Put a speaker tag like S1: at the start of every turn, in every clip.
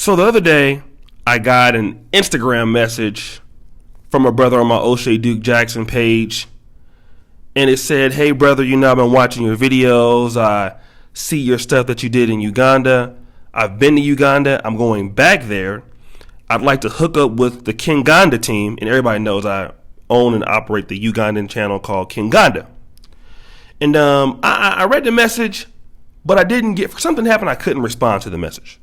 S1: So the other day, I got an Instagram message from a brother on my O'Shea Duke Jackson page. And it said, hey, brother, I've been watching your videos. I see your stuff that you did in Uganda. I've been to Uganda. I'm going back there. I'd like to hook up with the Kinganda team. And everybody knows I own and operate the Ugandan channel called Kinganda. And I read the message, but I didn't something happened. I couldn't respond to the message.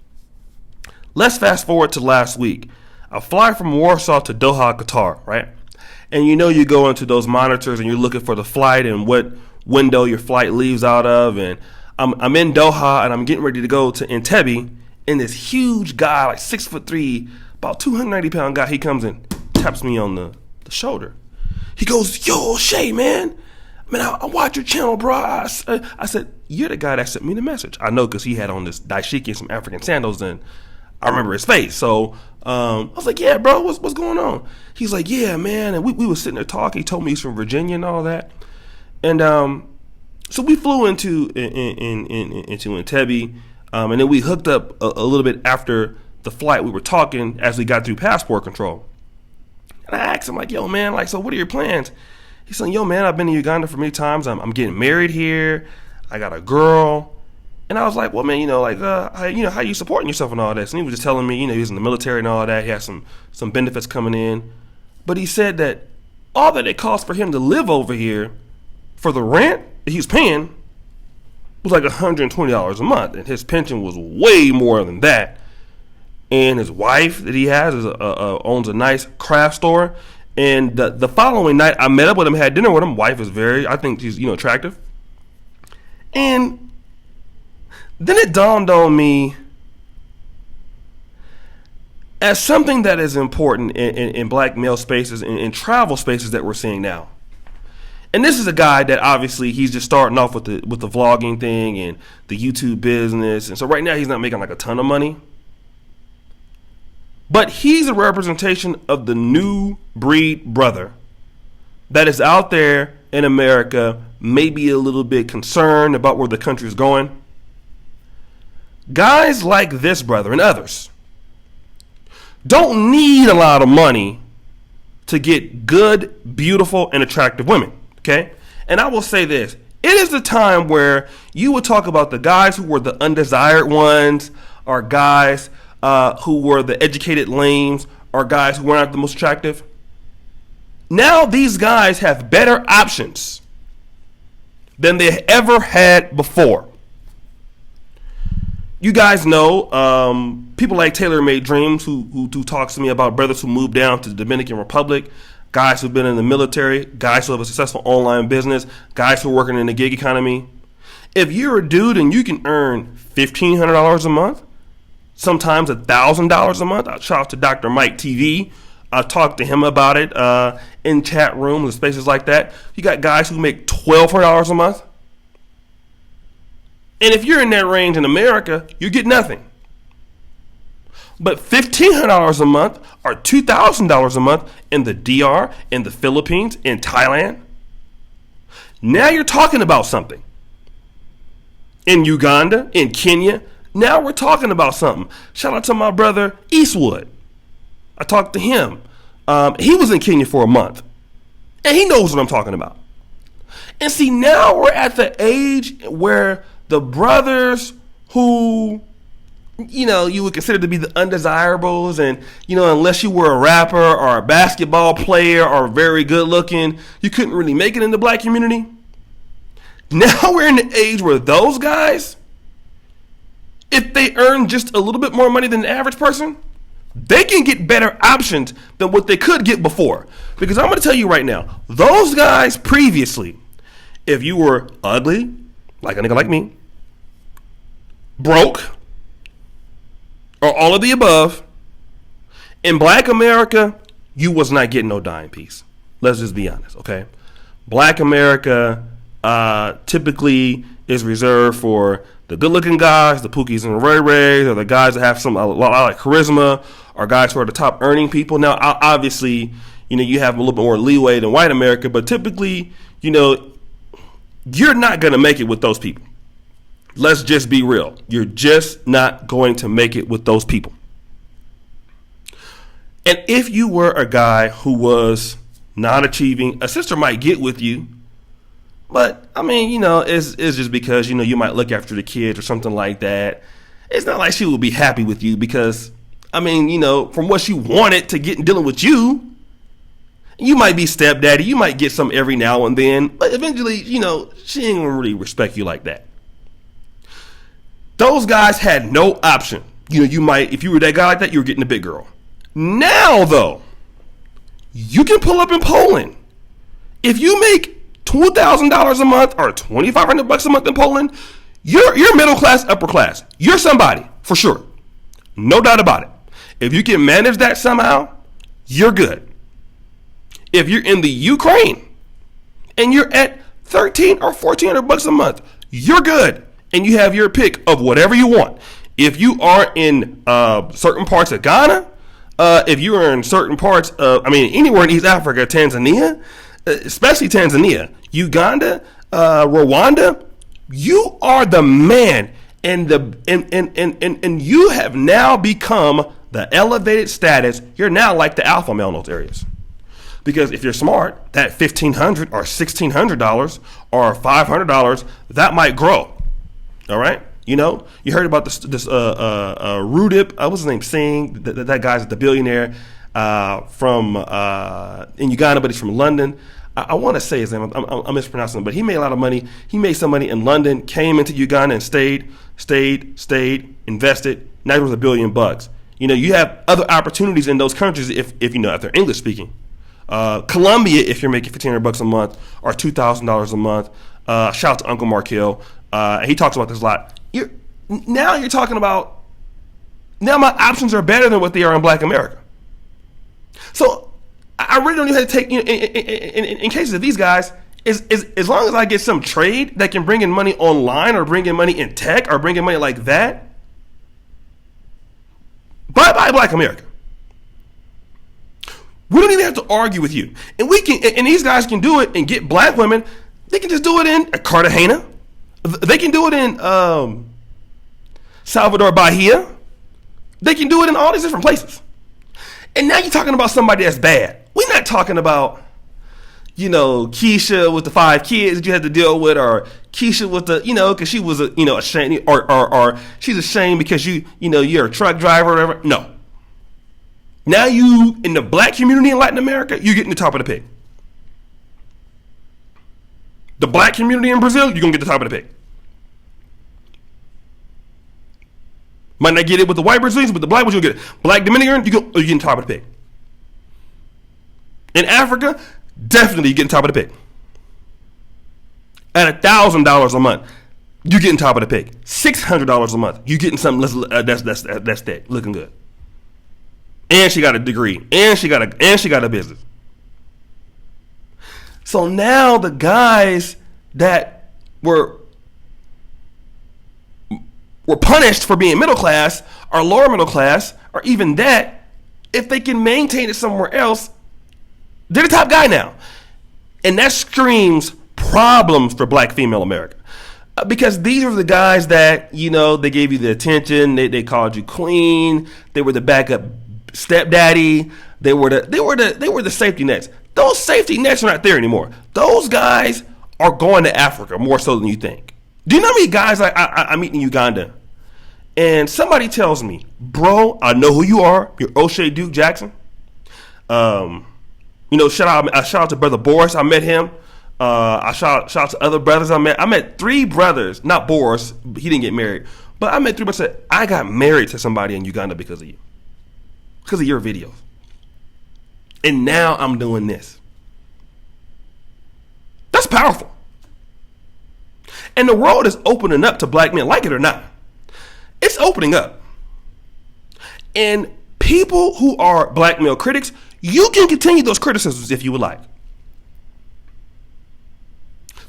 S1: Let's fast forward to last week. I fly from Warsaw to Doha, Qatar, right? And you go into those monitors and you're looking for the flight and what window your flight leaves out of. And I'm in Doha and I'm getting ready to go to Entebbe. And this huge guy, like 6'3", about 290-pound guy, he comes and taps me on the shoulder. He goes, yo, Shay, man, I watch your channel, bro. I said, you're the guy that sent me the message. I know because he had on this daishiki and some African sandals, and I remember his face. So I was like, yeah, bro, what's going on? He's like, yeah, man. And we were sitting there talking. He told me he's from Virginia and all that. And so we flew into Entebbe, and then we hooked up a little bit after the flight. We were talking as we got through passport control. And I asked him, like, yo, man, like, so what are your plans? He's saying, yo, man, I've been to Uganda for many times. I'm getting married here. I got a girl. And I was like, well, man, how you supporting yourself and all this? And he was just telling me, he was in the military and all that. He had some benefits coming in. But he said that all that it cost for him to live over here for the rent that he was paying was like $120 a month. And his pension was way more than that. And his wife that he has owns a nice craft store. And the following night, I met up with him, had dinner with him. Wife is I think she's, attractive. And then it dawned on me as something that is important in black male spaces, in travel spaces that we're seeing now. And this is a guy that obviously he's just starting off with the vlogging thing and the YouTube business. And so right now he's not making like a ton of money. But he's a representation of the new breed brother that is out there in America, maybe a little bit concerned about where the country is going. Guys like this brother and others don't need a lot of money to get good, beautiful, and attractive women, okay? And I will say this. It is the time where you would talk about the guys who were the undesired ones, or guys who were the educated lames, or guys who weren't the most attractive. Now these guys have better options than they ever had before. You guys know people like Taylor Made Dreams who talks to me about brothers who moved down to the Dominican Republic, guys who've been in the military, guys who have a successful online business, guys who are working in the gig economy. If you're a dude and you can earn $1,500 a month, sometimes $1,000 a month, I shout out to Dr. Mike TV. I talked to him about it in chat rooms and spaces like that. You got guys who make $1,200 a month. And if you're in that range in America, you get nothing. But $1,500 a month or $2,000 a month in the DR, in the Philippines, in Thailand, now you're talking about something. In Uganda, in Kenya, now we're talking about something. Shout out to my brother Eastwood. I talked to him. He was in Kenya for a month. And he knows what I'm talking about. And see, now we're at the age where the brothers who, you would consider to be the undesirables, and, unless you were a rapper or a basketball player or very good looking, you couldn't really make it in the black community. Now we're in the age where those guys, if they earn just a little bit more money than the average person, they can get better options than what they could get before. Because I'm going to tell you right now, those guys previously, if you were ugly, like a nigga like me, broke, or all of the above, in black America, you was not getting no dime piece. Let's just be honest, okay? Black America typically is reserved for the good-looking guys, the Pookies and Ray Rays, or the guys that have a lot of charisma, or guys who are the top earning people. Now, obviously, you have a little bit more leeway than white America, but typically, you're not going to make it with those people. Let's just be real. You're just not going to make it with those people. And if you were a guy who was not achieving, a sister might get with you. But, I mean, it's just because, you might look after the kids or something like that. It's not like she will be happy with you because, I mean, from what she wanted to get dealing with you, you might be stepdaddy. You might get some every now and then. But eventually, she ain't going to really respect you like that. Those guys had no option. You might, if you were that guy like that, you were getting a big girl. Now, though, you can pull up in Poland. If you make $2,000 a month or $2,500 a month in Poland, you're middle class, upper class. You're somebody, for sure. No doubt about it. If you can manage that somehow, you're good. If you're in the Ukraine and you're at $1,300 or $1,400 a month, you're good. And you have your pick of whatever you want. If you are in certain parts of Ghana, if you are in certain parts of, anywhere in East Africa, Tanzania, especially Tanzania, Uganda, Rwanda, you are the man, and you have now become the elevated status. You're now like the alpha male in those areas. Because if you're smart, that $1,500 or $1,600 or $500, that might grow. All right? You heard about this Rudip, what's his name, Singh, that guy's the billionaire from in Uganda, but he's from London. I want to say his name, I'm mispronouncing him, but he made a lot of money. He made some money in London, came into Uganda and stayed, invested. Now he was $1 billion. You have other opportunities in those countries if they're English speaking. Colombia, if you're making $1,500 a month or $2,000 a month. Shout out to Uncle Markel. He talks about this a lot. You're talking about, now my options are better than what they are in Black America. So I really don't even have to take, in cases of these guys, as long as I get some trade that can bring in money online or bring in money in tech or bring in money like that, bye-bye Black America. We don't even have to argue with you. And these guys can do it and get black women. They can just do it in Cartagena. They can do it in Salvador Bahia. They can do it in all these different places. And now you're talking about somebody that's bad. We're not talking about, Keisha with the 5 kids that you had to deal with, or Keisha with the, because she was ashamed, or she's ashamed because you're a truck driver or whatever. No. Now you, in the black community in Latin America, you're getting the top of the pig. The black community in Brazil, you're going to get the top of the pig. Might not get it with the white Brazilians, but the black ones, you'll get it. Black Dominican, you're getting top of the pig. In Africa, definitely you're getting top of the pig. At $1,000 a month, you're getting top of the pig. $600 a month, you're getting something that's that looking good. And she got a degree, and she got a business. So now the guys that were punished for being middle class or lower middle class or even that, if they can maintain it somewhere else, they're the top guy now. And that screams problems for black female America. Because these are the guys that, they gave you the attention, they called you queen, they were the backup stepdaddy, they were the safety nets. Those safety nets are not there anymore. Those guys are going to Africa more so than you think. Do you know how many guys I meet in Uganda? And somebody tells me, bro, I know who you are. You're O'Shea Duke Jackson. Shout out to Brother Boris. I met him. I shout out to other brothers I met. I met 3 brothers, not Boris. He didn't get married. But I met 3 brothers that said, I got married to somebody in Uganda because of you. Because of your videos. And now I'm doing this. That's powerful. And the world is opening up to black men, like it or not. It's opening up. And people who are black male critics, you can continue those criticisms if you would like.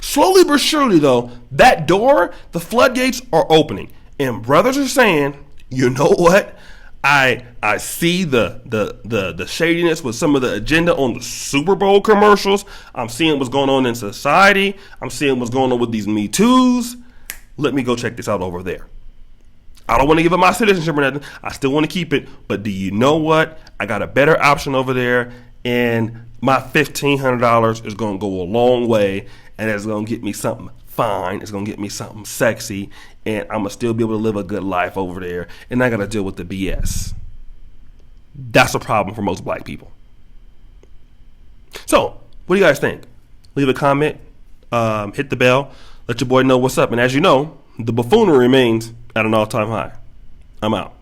S1: Slowly but surely, though, that door, the floodgates are opening. And brothers are saying, you know what? I see the shadiness with some of the agenda on the Super Bowl commercials. I'm seeing what's going on in society. I'm seeing what's going on with these Me Too's. Let me go check this out over there. I don't want to give up my citizenship or nothing. I still want to keep it. But do you know what? I got a better option over there, and my $1,500 is going to go a long way, and it's going to get me something fine. It's going to get me something sexy, and I'm going to still be able to live a good life over there, and I got to deal with the BS. That's a problem for most black people. So, what do you guys think? Leave a comment, hit the bell, let your boy know what's up. And as you know, the buffoonery remains at an all-time high. I'm out.